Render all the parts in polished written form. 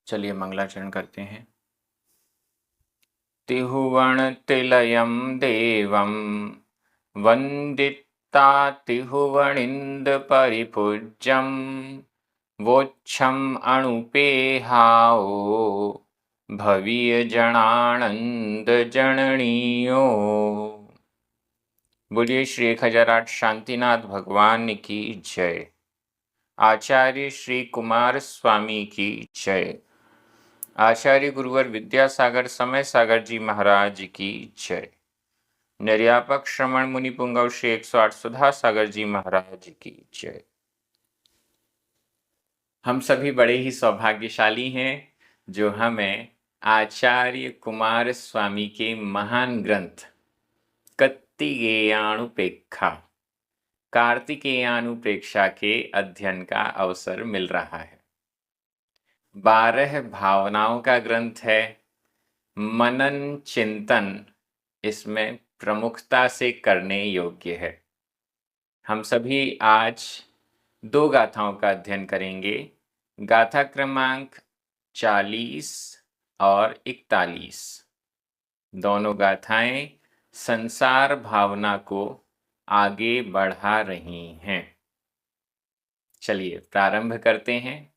चलिए मंगलाचरण करते हैं। तिहुवण तिलयं देवं वन्दिता तिहुवणिन्द परिपूज्यं वोच्छम अणुपेहाओ भवीय जनानंद जननियो। बोलिए श्री 1008 शांतिनाथ भगवान की जय। आचार्य श्री कुमार स्वामी की जय। आचार्य गुरुवर विद्यासागर समय सागर जी महाराज की जय। निर्यापक श्रमण मुनि पुंगव श्री 108 सुधा सागर जी महाराज की जय। हम सभी बड़े ही सौभाग्यशाली हैं जो हमें आचार्य कुमार स्वामी के महान ग्रंथ कत्तिगेयानुपेक्षा कार्तिकेयानुप्रेक्षा के अध्ययन का अवसर मिल रहा है। 12 भावनाओं का ग्रंथ है। मनन चिंतन इसमें प्रमुखता से करने योग्य है। हम सभी आज 2 गाथाओं का अध्ययन करेंगे। गाथा क्रमांक 40 और 41। दोनों गाथाएं संसार भावना को आगे बढ़ा रही हैं। चलिए प्रारंभ करते हैं।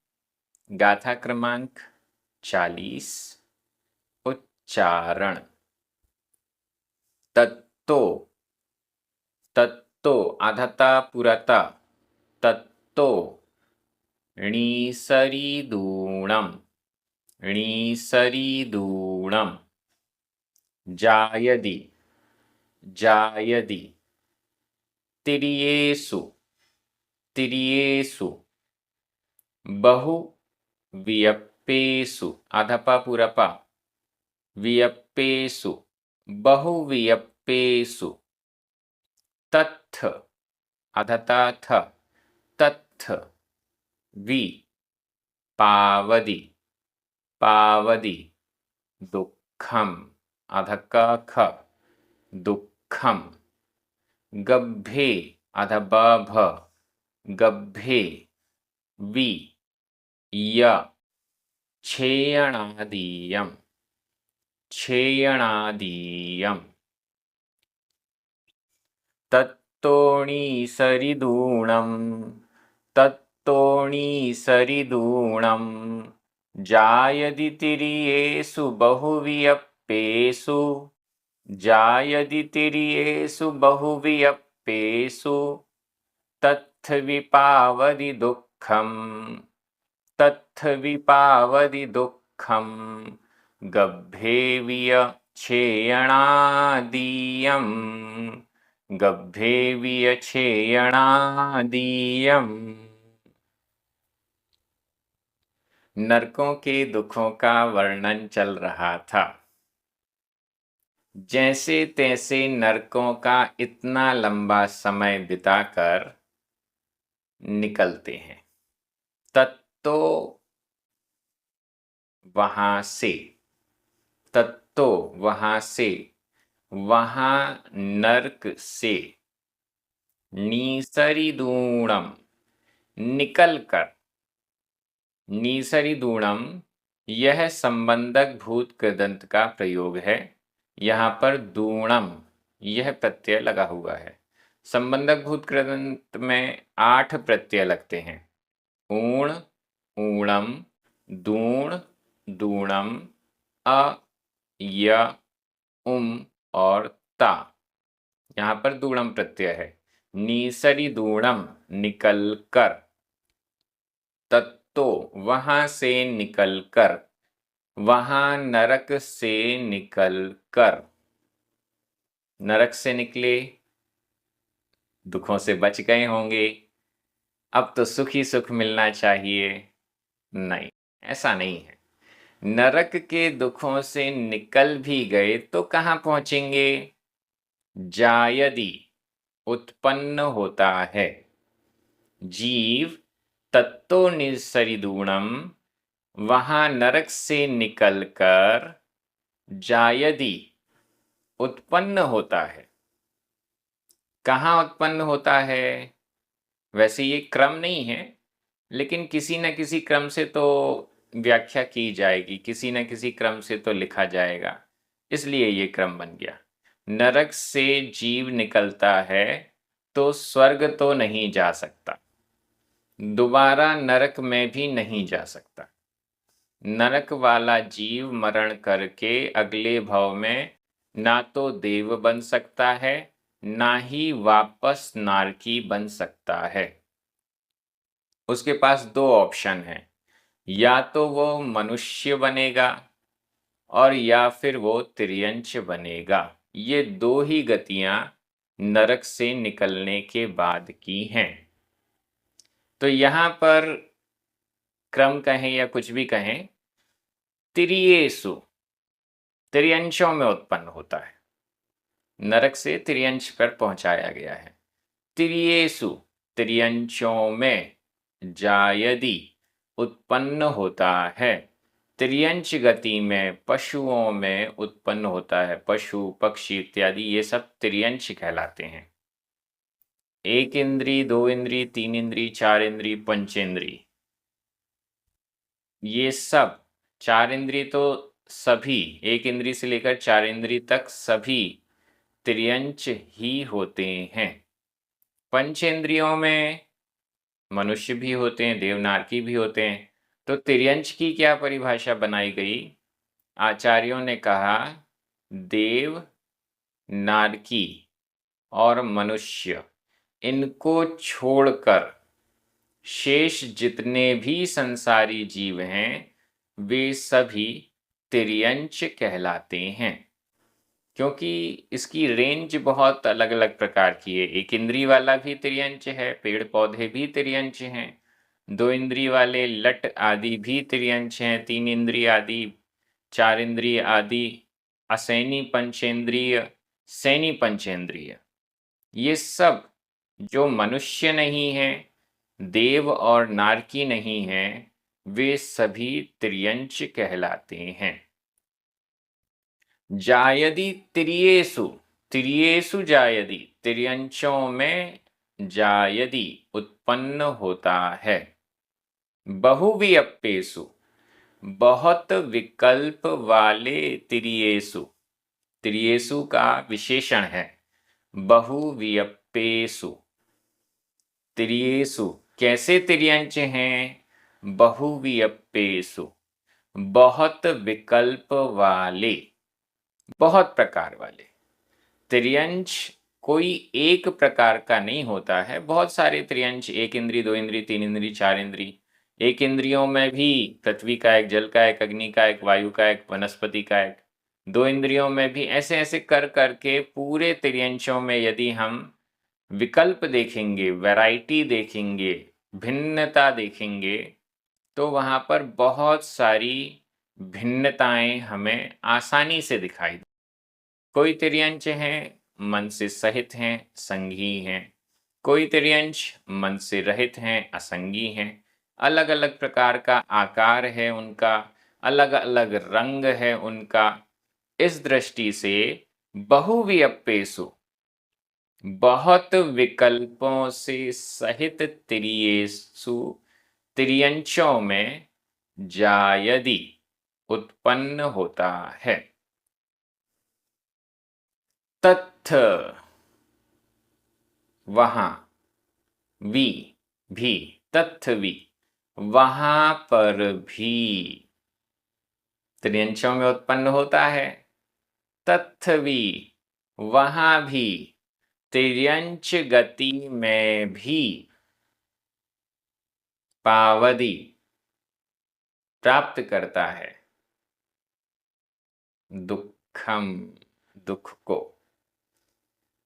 गाथा क्रमांक 40। उच्चारण। तत्तो तत्तो आधाता पुराता तत्तो णीसरीदूणम णीसरीदूणम जायदि जायदि तिर्येषु तिर्येषु बहु वियप्पेषु आधापा पुरपा वियप्पेषु बहु वियप्पेषु तत्थ अधता थ तत्थ वि पावदि पावदि दुःखम अधका ख दुःखम गभ्भे अधबाभ गभ्भे वि य क्षेयणादीयम क्षेयणादीयम तत्तोणीसरिदूणम तत्तोणीसरिदूणम जायदि तिर्येषु बहुवियप्पेषु जायदि तिर्येषु बहुवियप्पेषु तत्थ विपावदि दुःखम तत्थ विपावदि दुःखम गभ्भे विय क्षेयणादीयम गभ्भे विय क्षेयणादीयम। नरकों के दुखों का वर्णन चल रहा था। जैसे तैसे नरकों का इतना लंबा समय बिताकर निकलते हैं। तत्तो वहां से तत्तो वहां से वहां नरक से नीसरिदूणम निकलकर नीसरिदूणम यह संबंधक भूत कृदंत का प्रयोग है। यहाँ पर दूणम यह प्रत्यय लगा हुआ है। संबंधक भूत कृदंत में 8 प्रत्यय लगते हैं। ऊण ऊणम दूण दूणम अ य और ता। यहाँ पर दूणम प्रत्यय है। नीसरिदूणम निकल कर तत्तो वहां से निकलकर वहां नरक से निकलकर नरक से निकले दुखों से बच गए होंगे। अब तो सुख ही सुख मिलना चाहिए। नहीं, ऐसा नहीं है। नरक के दुखों से निकल भी गए तो कहाँ पहुंचेंगे? जायदि उत्पन्न होता है। जीव तत्तो निसरिदूणम वहां नरक से निकलकर जायदि उत्पन्न होता है। कहाँ उत्पन्न होता है? वैसे ये क्रम नहीं है, लेकिन किसी न किसी क्रम से तो व्याख्या की जाएगी, किसी न किसी क्रम से तो लिखा जाएगा, इसलिए ये क्रम बन गया। नरक से जीव निकलता है तो स्वर्ग तो नहीं जा सकता, दोबारा नरक में भी नहीं जा सकता। नरक वाला जीव मरण करके अगले भव में ना तो देव बन सकता है, ना ही वापस नारकी बन सकता है। उसके पास दो ऑप्शन है, या तो वो मनुष्य बनेगा और या फिर वो तिर्यंच बनेगा। ये दो ही गतियां नरक से निकलने के बाद की हैं। तो यहां पर क्रम कहें या कुछ भी कहें, तिर्येसु तिर्यंशों में उत्पन्न होता है, नरक से तिर्यंश पर पहुंचाया गया है। तिर्येसु तिर्यंशों में जायदि उत्पन्न होता है, तिर्यंच गति में पशुओं में उत्पन्न होता है। पशु पक्षी इत्यादि ये सब तिर्यंच कहलाते हैं। एक इंद्री, दो इंद्री, तीन इंद्री, चार इंद्री, पंचेंद्री, ये सब चार इंद्री तो सभी, एक इंद्री से लेकर चार इंद्री तक सभी तिर्यंच ही होते हैं। पंचेंद्रियों में मनुष्य भी होते हैं, देवनारकी भी होते हैं। तो तिर्यंच की क्या परिभाषा बनाई गई? आचार्यों ने कहा देव, नारकी और मनुष्य, इनको छोड़कर शेष जितने भी संसारी जीव हैं वे सभी तिर्यंच कहलाते हैं। क्योंकि इसकी रेंज बहुत अलग अलग प्रकार की है। एक इंद्री वाला भी तिर्यंच है, पेड़ पौधे भी तिर्यंच हैं, दो इंद्री वाले लट आदि भी तिर्यंच हैं, तीन इंद्री आदि, चार इंद्रिय आदि, असैनी पंचेंद्रिय, सैनी पंचेंद्रिय, ये सब जो मनुष्य नहीं है, देव और नारकी नहीं है, वे सभी तिर्यंच कहलाते हैं। जायदि तिर्येसु, तिर्येसु जायदि, तिर्यंचों में जायदि उत्पन्न होता है। बहुवियप्पेसु, बहुत विकल्प वाले तिर्येसु, तिर्येसु का विशेषण है बहुवियप्पेसु। तिर्येसु कैसे तिर्यंच हैं? बहुवियप्पेसु, बहुत विकल्प वाले, बहुत प्रकार वाले। तिर्यंच कोई एक प्रकार का नहीं होता है, बहुत सारे तिर्यंच, एक इंद्री, दो इंद्री, तीन इंद्री, चार इंद्री, एक इंद्रियों में भी पृथ्वी का एक, जल का एक, अग्नि का एक, वायु का एक, वनस्पति का एक, दो इंद्रियों में भी ऐसे ऐसे कर करके पूरे तिर्यंचों में यदि हम विकल्प देखेंगे, वैरायटी देखेंगे, भिन्नता देखेंगे, तो वहाँ पर बहुत सारी भिन्नताएं हमें आसानी से दिखाई दें। कोई तिर्यंच हैं मन से सहित हैं, संगी हैं, कोई तिर्यंच मन से रहित हैं, असंगी हैं, अलग अलग प्रकार का आकार है उनका, अलग अलग रंग है उनका। इस दृष्टि से बहुवियप्पेसु, बहुत विकल्पों से सहित तिर्येसु, तिर्यंचों में जायदि उत्पन्न होता है। तत्थ वहां, वी भी, तत्थ वी वहां पर भी तिर्यंचों में उत्पन्न होता है। तत्थ वी वहां भी तिर्यंच गति में भी पावदी प्राप्त करता है, दुखम दुख को।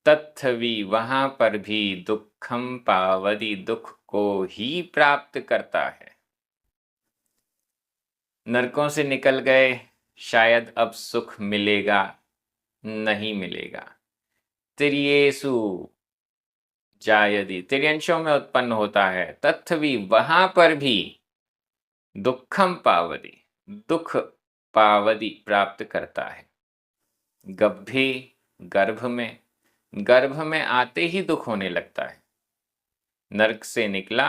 तत्थवी वहां पर भी दुखम पावदी दुख को ही प्राप्त करता है। नरकों से निकल गए, शायद अब सुख मिलेगा, नहीं मिलेगा। तिर्येसु जायदि, तिर्यंशों में उत्पन्न होता है, तत्थवी वहां पर भी दुखम पावदी दुख पावदी प्राप्त करता है। गभ्भे गर्भ में आते ही दुख होने लगता है। नरक से निकला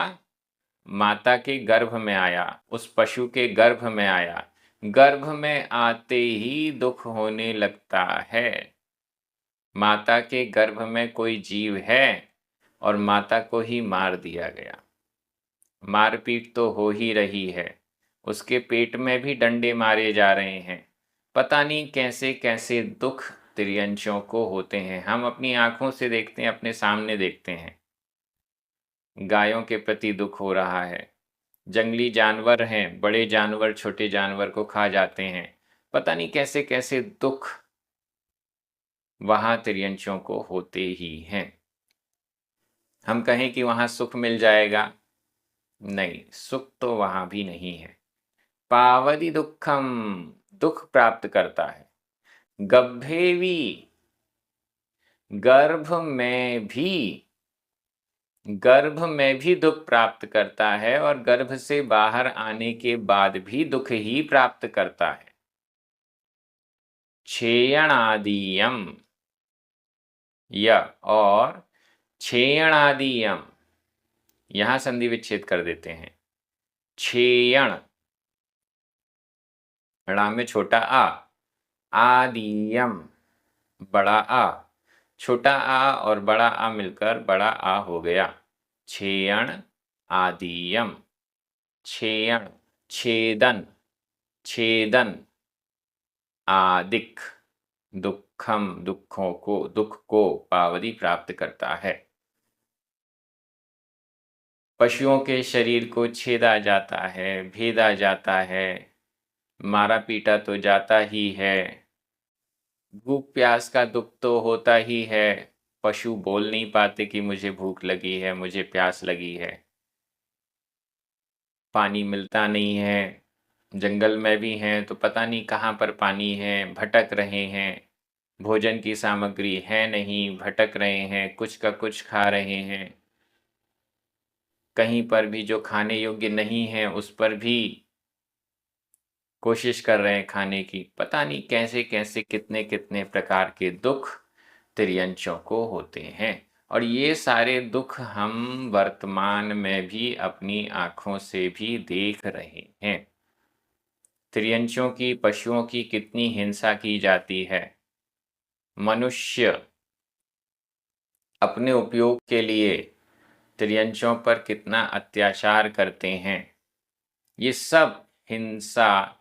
माता के गर्भ में आया, उस पशु के गर्भ में आया, गर्भ में आते ही दुख होने लगता है। माता के गर्भ में कोई जीव है और माता को ही मार दिया गया। मारपीट तो हो ही रही है, उसके पेट में भी डंडे मारे जा रहे हैं। पता नहीं कैसे कैसे दुख तिर्यंचों को होते हैं। हम अपनी आंखों से देखते हैं, अपने सामने देखते हैं। गायों के प्रति दुख हो रहा है। जंगली जानवर हैं, बड़े जानवर छोटे जानवर को खा जाते हैं। पता नहीं कैसे कैसे दुख वहाँ तिर्यंचों को होते ही हैं। हम कहें कि वहाँ सुख मिल जाएगा, नहीं, सुख तो वहाँ भी नहीं है। पावदी दुखम, दुख प्राप्त करता है। गभ्भेवी, गर्भ में भी, गर्भ में भी दुख प्राप्त करता है और गर्भ से बाहर आने के बाद भी दुख ही प्राप्त करता है। क्षेयणादियम, य और क्षेयणादियम, यहां संधि विच्छेद कर देते हैं। क्षेयण, णा में छोटा आ, आदियम, बड़ा आ, छोटा आ और बड़ा आ मिलकर बड़ा आ हो गया। क्षेयण आदियम, क्षेयण, छेदन, छेदन, आदिक, दुखम, दुखों को, दुख को पावदी प्राप्त करता है। पशुओं के शरीर को छेदा जाता है, भेदा जाता है, मारा पीटा तो जाता ही है। भूख प्यास का दुख तो होता ही है। पशु बोल नहीं पाते कि मुझे भूख लगी है, मुझे प्यास लगी है। पानी मिलता नहीं है, जंगल में भी हैं तो पता नहीं कहाँ पर पानी है, भटक रहे हैं। भोजन की सामग्री है नहीं, भटक रहे हैं, कुछ का कुछ खा रहे हैं। कहीं पर भी जो खाने योग्य नहीं है उस पर भी कोशिश कर रहे हैं खाने की। पता नहीं कैसे कैसे कितने कितने प्रकार के दुख तिर्यंचों को होते हैं। और ये सारे दुख हम वर्तमान में भी अपनी आँखों से भी देख रहे हैं। तिर्यंचों की, पशुओं की कितनी हिंसा की जाती है। मनुष्य अपने उपयोग के लिए तिर्यंचों पर कितना अत्याचार करते हैं। ये सब हिंसा,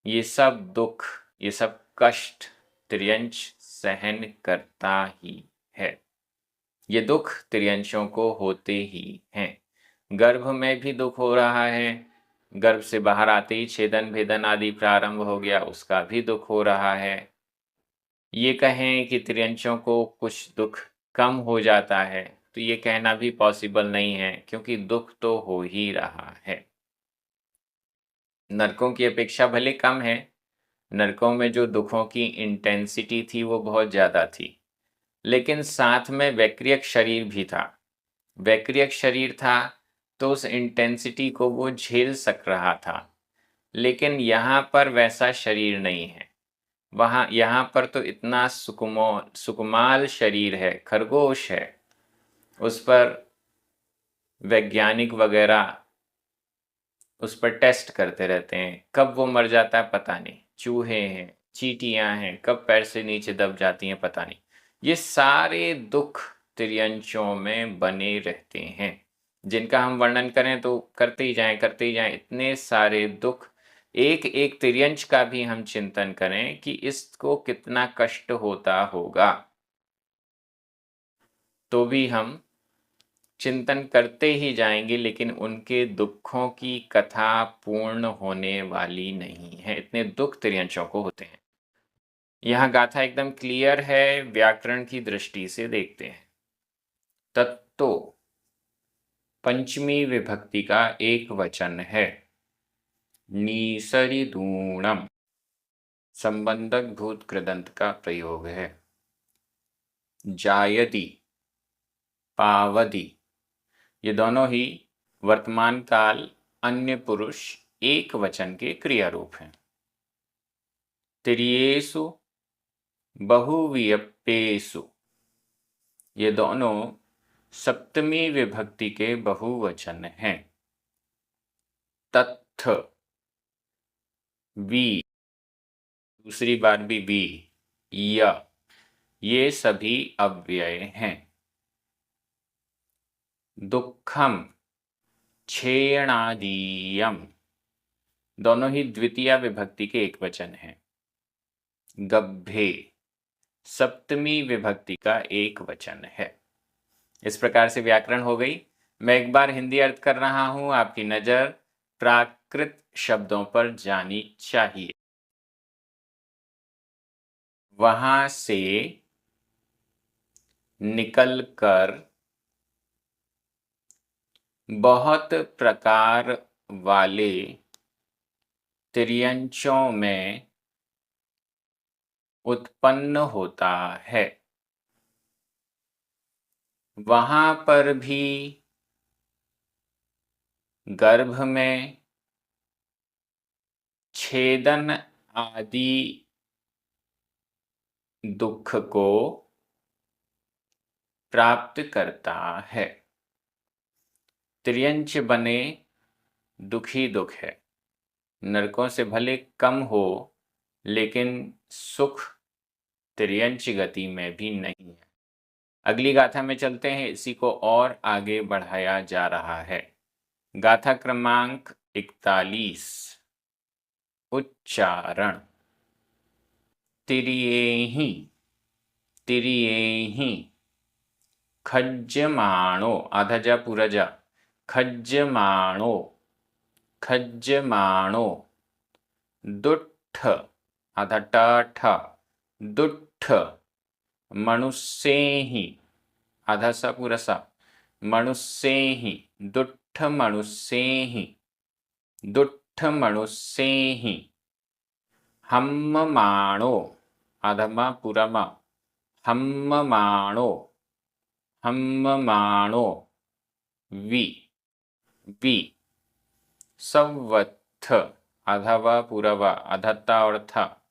ये सब दुख, ये सब कष्ट तिर्यंच सहन करता ही है। ये दुख तिर्यंचों को होते ही हैं। गर्भ में भी दुख हो रहा है, गर्भ से बाहर आते ही छेदन भेदन आदि प्रारंभ हो गया, उसका भी दुख हो रहा है। ये कहें कि तिर्यंचों को कुछ दुख कम हो जाता है तो ये कहना भी पॉसिबल नहीं है, क्योंकि दुख तो हो ही रहा है। नरकों की अपेक्षा भले कम है, नरकों में जो दुखों की इंटेंसिटी थी वो बहुत ज़्यादा थी, लेकिन साथ में वैक्रियक शरीर भी था। वैक्रियक शरीर था तो उस इंटेंसिटी को वो झेल सक रहा था। लेकिन यहाँ पर वैसा शरीर नहीं है। यहाँ पर तो इतना सुकुमाल शरीर है, खरगोश है, उस पर वैज्ञानिक वगैरह उस पर टेस्ट करते रहते हैं। कब वो मर जाता है पता नहीं। चूहे हैं, चींटियां हैं, कब पैर से नीचे दब जाती हैं पता नहीं। ये सारे दुख तिर्यंचों में बने रहते हैं, जिनका हम वर्णन करें तो करते ही जाएं करते ही जाएं। इतने सारे दुख, एक एक तिर्यंच का भी हम चिंतन करें कि इसको कितना कष्ट होता होगा, तो भी हम चिंतन करते ही जाएंगे, लेकिन उनके दुखों की कथा पूर्ण होने वाली नहीं है। इतने दुख तिर्यंचों को होते हैं। यहाँ गाथा एकदम क्लियर है, व्याकरण की दृष्टि से देखते हैं। तत्तो पंचमी विभक्ति का एक वचन है। नीसरिदूणम संबंधक भूत कृदंत का प्रयोग है। जायति, पावदी, ये दोनों ही वर्तमान काल अन्य पुरुष एक वचन के क्रिया रूप हैं। तिर्येषु बहुवियप्येषु, ये दोनों सप्तमी विभक्ति के बहुवचन हैं। तत्थ, वी, दूसरी बार भी वी, य, ये सभी अव्यय हैं। दुःखम, क्षेणादीयम, दोनों ही द्वितीय विभक्ति के एक वचन हैं। गभ्भे, सप्तमी विभक्ति का एक वचन है। इस प्रकार से व्याकरण हो गई। मैं एक बार हिंदी अर्थ कर रहा हूं, आपकी नजर प्राकृत शब्दों पर जानी चाहिए। वहां से निकलकर बहुत प्रकार वाले तिर्यंचों में उत्पन्न होता है। वहां पर भी गर्भ में छेदन आदि दुख को प्राप्त करता है। तिर्यंच बने दुखी दुख है। नरकों से भले कम हो, लेकिन सुख तिर्यंच गति में भी नहीं है। अगली गाथा में चलते हैं, इसी को और आगे बढ़ाया जा रहा है। गाथा क्रमांक 41, उच्चारण। तिर्येहि, तिर्येहि, खज्जमाणो, आधा जा पूरा जा, खज्जमाणो, खज्जमाणो, दुट्ठ, आधा ट ठ, दुट्ठ, मनुष्येहि, आधा सा पूरा सा, मनुष्येहि, दुट्ठ मनुष्येहि, दुट्ठ मनुष्येहि, हम्ममाणो, आधा मा पूरा मा, हम्ममाणो, हम्ममाणो, वि, वि, संवत्थ, आधा वा पूरा वा, आधा ता और था,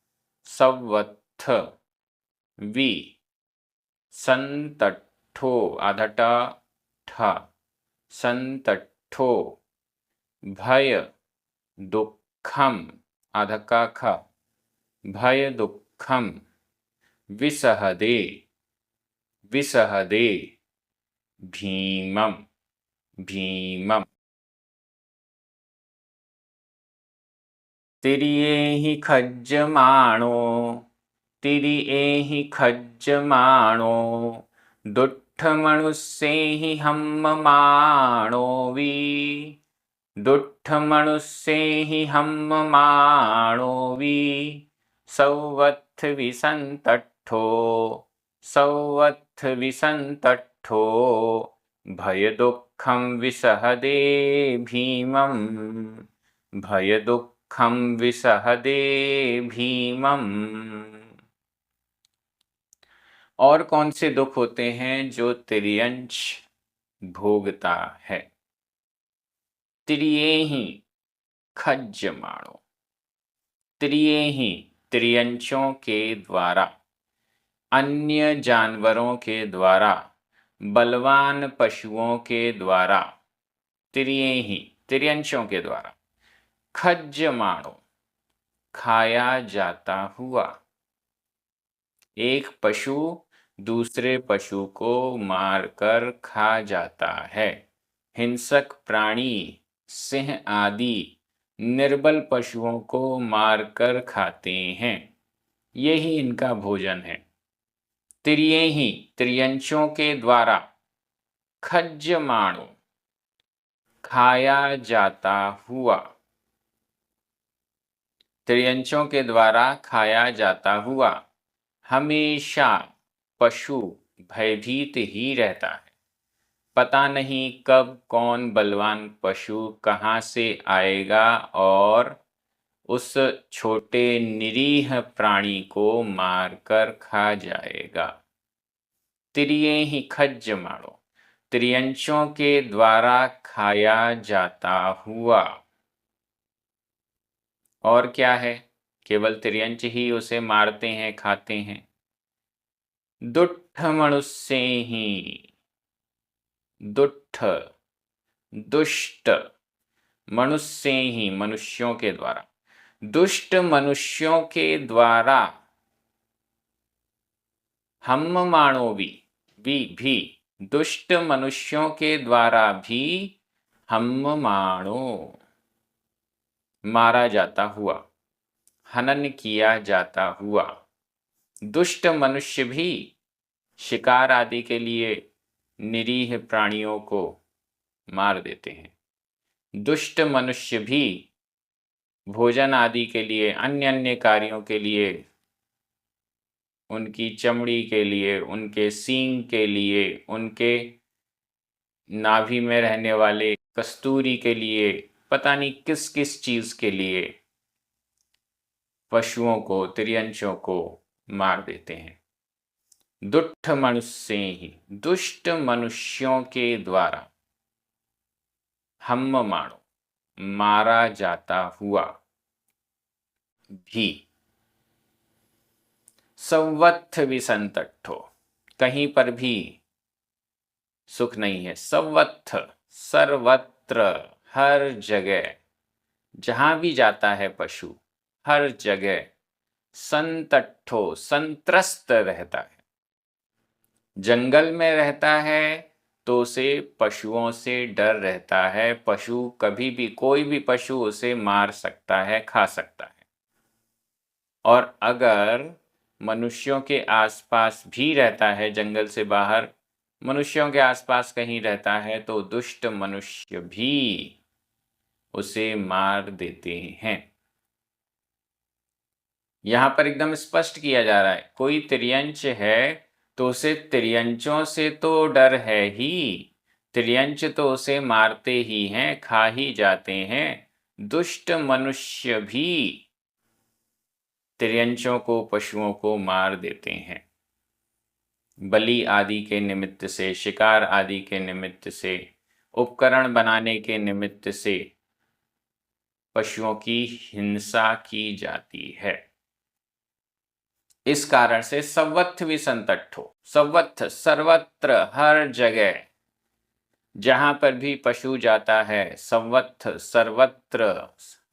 संवत्थ, वि, संतट्ठो, आधा टा ठा, संतट्ठो, भय दुःखम, आधा का खा, भय दुःखम, विसहदे, विसहदे, भीमम, भीमम। तिर्येहि खज्जमाणो, तिर्येहि खज्जमाणो, दुट्ठ मनुष्येहि हम्ममाणो वि, दुट्ठ मनुष्येहि हम्ममाणो वि, संवत्थ विसंतट्ठो, संवत्थ विसंतट्ठो, भय दुःखम विसहदे भीमम, भय दुःखम विसहदे भीमम। और कौन से दुख होते हैं जो तिर्यंच भोगता है? तिर्येहि खज्जमाणो, तिर्येहि, तिर्यंचों के द्वारा, अन्य जानवरों के द्वारा, बलवान पशुओं के द्वारा, तिर्येहि, तिर्यंचों के द्वारा, खज्जमाणो, खाया जाता हुआ। एक पशु दूसरे पशु को मारकर खा जाता है। हिंसक प्राणी, सिंह आदि निर्बल पशुओं को मारकर खाते हैं। यही इनका भोजन है। तिर्येहि, तिर्यंचों के द्वारा, खज्जमाणो, खाया जाता हुआ, तिर्यंचों के द्वारा खाया जाता हुआ हमेशा पशु भयभीत ही रहता है। पता नहीं कब कौन बलवान पशु कहाँ से आएगा और उस छोटे निरीह प्राणी को मारकर खा जाएगा। तिर्येहि खज्जमाणो, तिर्यंचों के द्वारा खाया जाता हुआ। और क्या है? केवल तिर्यंच ही उसे मारते हैं, खाते हैं। दुट्ठ मनुष्येहि, दुष्ट, दुष्ट, मनुष्य ही, मनुष्यों के द्वारा, दुष्ट मनुष्यों के द्वारा, हम मानो भी, दुष्ट मनुष्यों के द्वारा भी हम मानो, मारा जाता हुआ, हनन किया जाता हुआ। दुष्ट मनुष्य भी शिकार आदि के लिए निरीह प्राणियों को मार देते हैं। दुष्ट मनुष्य भी भोजन आदि के लिए, अन्य अन्य कार्यों के लिए, उनकी चमड़ी के लिए, उनके सींग के लिए, उनके नाभि में रहने वाले कस्तूरी के लिए, पता नहीं किस किस चीज के लिए पशुओं को, तिर्यंचों को मार देते हैं। दुष्ट मनुष्य ही, दुष्ट मनुष्यों के द्वारा, हम मानो, मारा जाता हुआ भी। सर्वत्र विसंतट्ठो, कहीं पर भी सुख नहीं है। सर्वत्र, सर्वत्र, हर जगह, जहां भी जाता है पशु, हर जगह संतट्ठो, संत्रस्त रहता है। जंगल में रहता है तो उसे पशुओं से डर रहता है। पशु कभी भी, कोई भी पशु उसे मार सकता है, खा सकता है। और अगर मनुष्यों के आसपास भी रहता है, जंगल से बाहर मनुष्यों के आसपास कहीं रहता है, तो दुष्ट मनुष्य भी उसे मार देते हैं। यहां पर एकदम स्पष्ट किया जा रहा है, कोई तिर्यंच है तो उसे तिर्यंचों से तो डर है ही, तिर्यंच तो उसे मारते ही हैं, खा ही जाते हैं। दुष्ट मनुष्य भी तिर्यंचों को, पशुओं को मार देते हैं। बलि आदि के निमित्त से, शिकार आदि के निमित्त से, उपकरण बनाने के निमित्त से पशुओं की हिंसा की जाती है। इस कारण से सर्वत्र विसंतट्ठो, सर्वत्र, सर्वत्र, हर जगह, जहां पर भी पशु जाता है, सर्वत्र, सर्वत्र,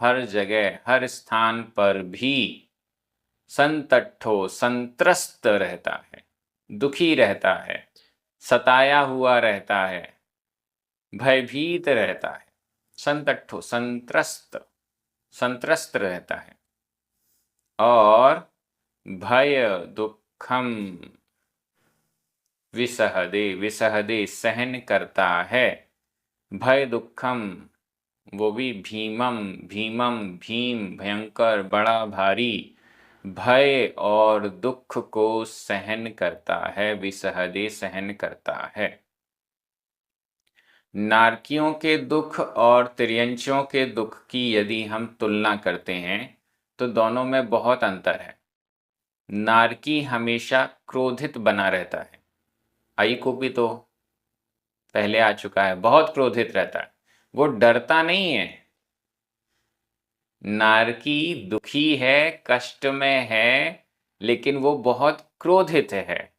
हर जगह, हर स्थान पर भी संतट्ठो, संत्रस्त रहता है, दुखी रहता है, सताया हुआ रहता है, भयभीत रहता है। संतट्ठो, संत्रस्त, संत्रस्त रहता है। और भय दुखम विसहदे, विसहदे सहन करता है। भय दुखम, वो भी भीमम, भीमम, भीम, भयंकर, बड़ा, भारी, भय और दुख को सहन करता है, विसहदे सहन करता है। नारकियों के दुख और तिर्यंचों के दुख की यदि हम तुलना करते हैं तो दोनों में बहुत अंतर है। नारकी हमेशा क्रोधित बना रहता है। आई को भी तो पहले आ चुका है, बहुत क्रोधित रहता है, वो डरता नहीं है। नारकी दुखी है, कष्ट में है, लेकिन वो बहुत क्रोधित है,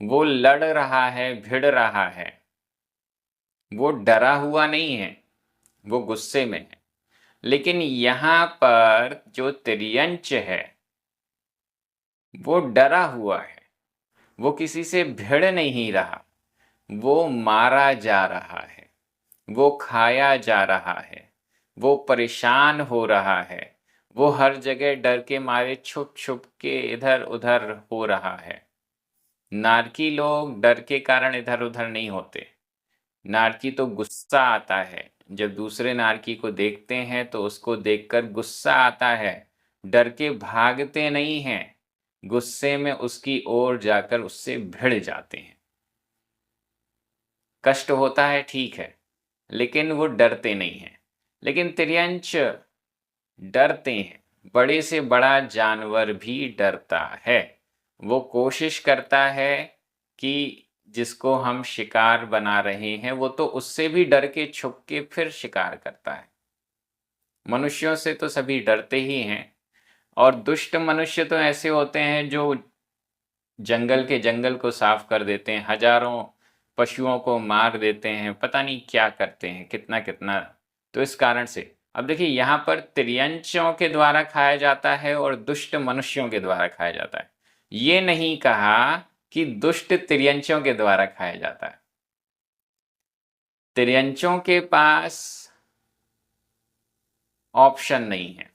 वो लड़ रहा है, भिड़ रहा है, वो डरा हुआ नहीं है, वो गुस्से में है। लेकिन यहां पर जो तिर्यंच है वो डरा हुआ है, वो किसी से भिड़ नहीं रहा, वो मारा जा रहा है, वो खाया जा रहा है, वो परेशान हो रहा है, वो हर जगह डर के मारे छुप छुप के इधर उधर हो रहा है। नारकी लोग डर के कारण इधर उधर नहीं होते। नारकी तो गुस्सा आता है, जब दूसरे नारकी को देखते हैं तो उसको देखकर गुस्सा आता है, डर के भागते नहीं हैं, गुस्से में उसकी ओर जाकर उससे भिड़ जाते हैं। कष्ट होता है, ठीक है, लेकिन वो डरते नहीं हैं। लेकिन तिर्यंच डरते हैं, बड़े से बड़ा जानवर भी डरता है। वो कोशिश करता है कि जिसको हम शिकार बना रहे हैं वो तो उससे भी डर के छुप के फिर शिकार करता है। मनुष्यों से तो सभी डरते ही हैं, और दुष्ट मनुष्य तो ऐसे होते हैं जो जंगल के जंगल को साफ कर देते हैं, हजारों पशुओं को मार देते हैं, पता नहीं क्या करते हैं, कितना कितना। तो इस कारण से अब देखिए यहाँ पर तिर्यंचों के द्वारा खाया जाता है और दुष्ट मनुष्यों के द्वारा खाया जाता है। ये नहीं कहा कि दुष्ट तिर्यंचों के द्वारा खाया जाता है। तिर्यंचों के पास ऑप्शन नहीं है।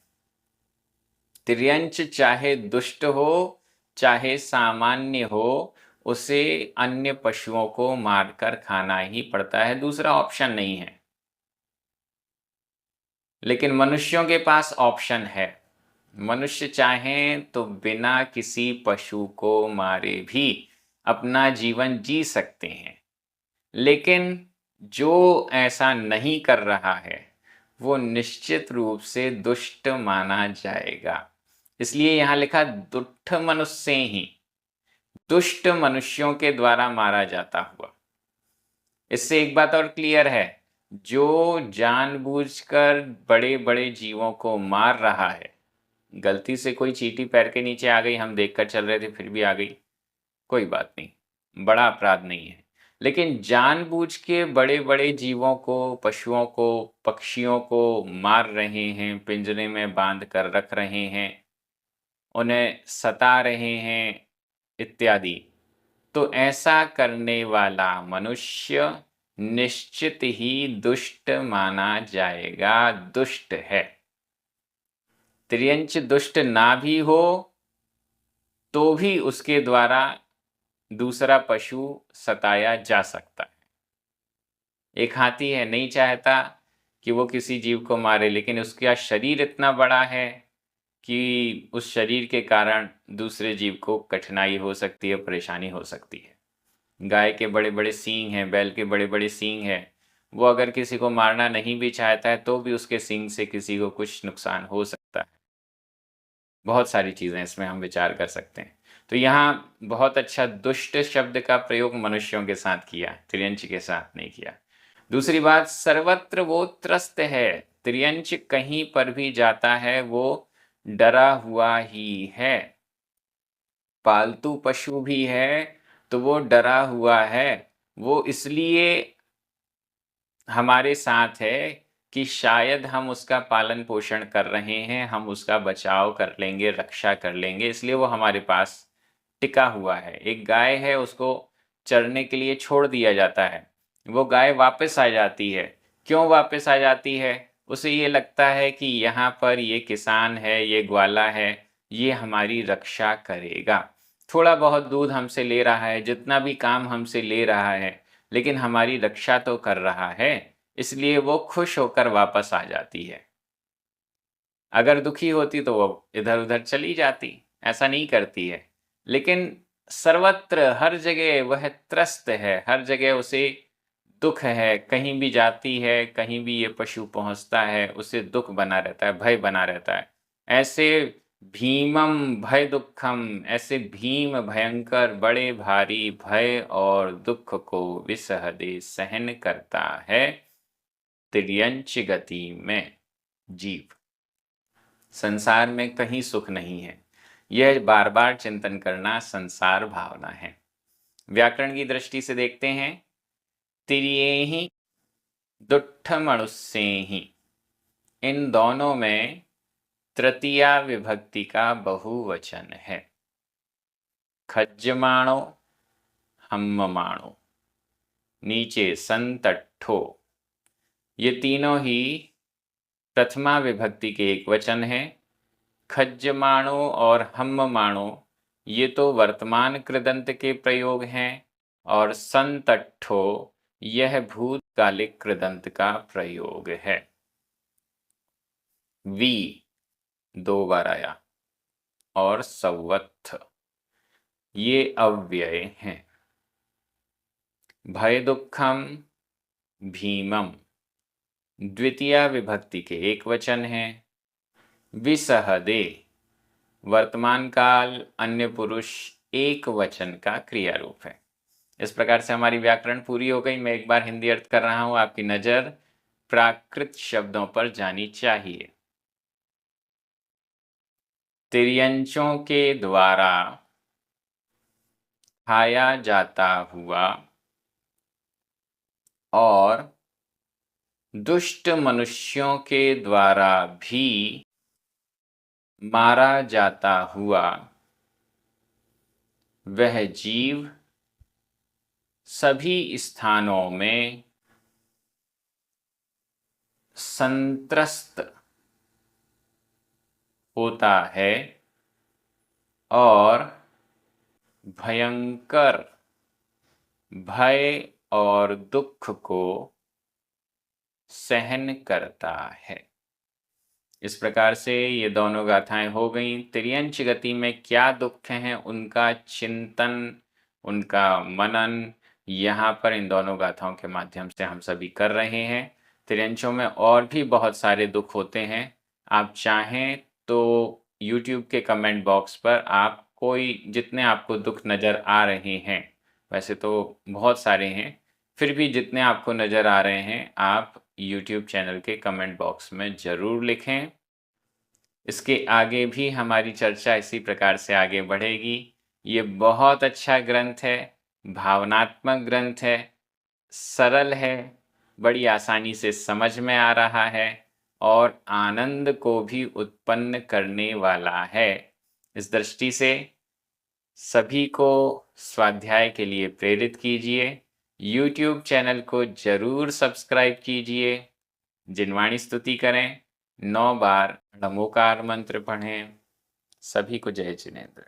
तिर्यंच चाहे दुष्ट हो चाहे सामान्य हो, उसे अन्य पशुओं को मारकर खाना ही पड़ता है, दूसरा ऑप्शन नहीं है। लेकिन मनुष्यों के पास ऑप्शन है। मनुष्य चाहें तो बिना किसी पशु को मारे भी अपना जीवन जी सकते हैं। लेकिन जो ऐसा नहीं कर रहा है वो निश्चित रूप से दुष्ट माना जाएगा। इसलिए यहां लिखा दुष्ट मनुष्य ही, दुष्ट मनुष्यों के द्वारा मारा जाता हुआ। इससे एक बात और क्लियर है, जो जानबूझकर बड़े बड़े जीवों को मार रहा है, गलती से कोई चींटी पैर के नीचे आ गई, हम देखकर चल रहे थे फिर भी आ गई, कोई बात नहीं, बड़ा अपराध नहीं है। लेकिन जानबूझ के बड़े बड़े जीवों को, पशुओं को, पक्षियों को मार रहे हैं, पिंजरे में बांध कर रख रहे हैं, उन्हें सता रहे हैं इत्यादि, तो ऐसा करने वाला मनुष्य निश्चित ही दुष्ट माना जाएगा, दुष्ट है। तिर्यंच दुष्ट ना भी हो तो भी उसके द्वारा दूसरा पशु सताया जा सकता है। एक हाथी है, नहीं चाहता कि वो किसी जीव को मारे, लेकिन उसका शरीर इतना बड़ा है कि उस शरीर के कारण दूसरे जीव को कठिनाई हो सकती है, परेशानी हो सकती है। गाय के बड़े बड़े सींग हैं, बैल के बड़े बड़े सींग हैं, वो अगर किसी को मारना नहीं भी चाहता है तो भी उसके सींग से किसी को कुछ नुकसान हो सकता है। बहुत सारी चीज़ें इसमें हम विचार कर सकते हैं। तो यहाँ बहुत अच्छा दुष्ट शब्द का प्रयोग मनुष्यों के साथ किया, तिर्यंच के साथ नहीं किया। दूसरी बात, सर्वत्र वो त्रस्त है। तिर्यंच कहीं पर भी जाता है वो डरा हुआ ही है। पालतू पशु भी है तो वो डरा हुआ है। वो इसलिए हमारे साथ है कि शायद हम उसका पालन पोषण कर रहे हैं, हम उसका बचाव कर लेंगे, रक्षा कर लेंगे, इसलिए वो हमारे पास टिका हुआ है। एक गाय है, उसको चरने के लिए छोड़ दिया जाता है, वो गाय वापस आ जाती है। क्यों वापस आ जाती है? उसे ये लगता है कि यहाँ पर ये किसान है, ये ग्वाला है, ये हमारी रक्षा करेगा। थोड़ा बहुत दूध हमसे ले रहा है, जितना भी काम हमसे ले रहा है, लेकिन हमारी रक्षा तो कर रहा है, इसलिए वो खुश होकर वापस आ जाती है। अगर दुखी होती तो वो इधर उधर चली जाती, ऐसा नहीं करती है। लेकिन सर्वत्र हर जगह वह त्रस्त है, हर जगह उसे दुख है, कहीं भी जाती है, कहीं भी ये पशु पहुंचता है, उसे दुख बना रहता है, भय बना रहता है। ऐसे भीमम भय दुखम, ऐसे भीम भयंकर बड़े भारी भय और दुख को विसहदे सहन करता है तिर्यंच गति में जीव। संसार में कहीं सुख नहीं है, यह बार बार चिंतन करना संसार भावना है। व्याकरण की दृष्टि से देखते हैं, तिर्येहि दुट्ठ मनुष्य ही, इन दोनों में तृतीया विभक्ति का बहुवचन है। खज्जमाणो, हम्ममाणो, नीचे संतट्ठो, ये तीनों ही प्रथमा विभक्ति के एक वचन है। खज्जमाणो और हम्ममाणो ये तो वर्तमान कृदंत के प्रयोग हैं, और संतट्ठो यह भूतकालिक कृदंत का प्रयोग है। वी दो बार आया और संवत्थ ये अव्यय हैं। भय दुखम भीमम द्वितीया विभक्ति के एक वचन है। विसहदे वर्तमान काल अन्य पुरुष एक वचन का क्रिया रूप है। इस प्रकार से हमारी व्याकरण पूरी हो गई। मैं एक बार हिंदी अर्थ कर रहा हूं, आपकी नजर प्राकृत शब्दों पर जानी चाहिए। तिर्यंचों के द्वारा खाया जाता हुआ और दुष्ट मनुष्यों के द्वारा भी मारा जाता हुआ वह जीव सभी स्थानों में संत्रस्त होता है और भयंकर भय और दुख को सहन करता है। इस प्रकार से ये दोनों गाथाएं हो गईं। तिर्यंच गति में क्या दुख हैं उनका चिंतन, उनका मनन यहाँ पर इन दोनों गाथाओं के माध्यम से हम सभी कर रहे हैं। तिर्यंचों में और भी बहुत सारे दुख होते हैं। आप चाहें तो YouTube के कमेंट बॉक्स पर आप कोई जितने आपको दुख नज़र आ रहे हैं, वैसे तो बहुत सारे हैं, फिर भी जितने आपको नज़र आ रहे हैं आप YouTube चैनल के कमेंट बॉक्स में ज़रूर लिखें। इसके आगे भी हमारी चर्चा इसी प्रकार से आगे बढ़ेगी। ये बहुत अच्छा ग्रंथ है, भावनात्मक ग्रंथ है, सरल है, बड़ी आसानी से समझ में आ रहा है और आनंद को भी उत्पन्न करने वाला है। इस दृष्टि से सभी को स्वाध्याय के लिए प्रेरित कीजिए। YouTube चैनल को जरूर सब्सक्राइब कीजिए। जिनवाणी स्तुति करें, 9 बार नमोकार मंत्र पढ़ें। सभी को जय जिनेंद्र।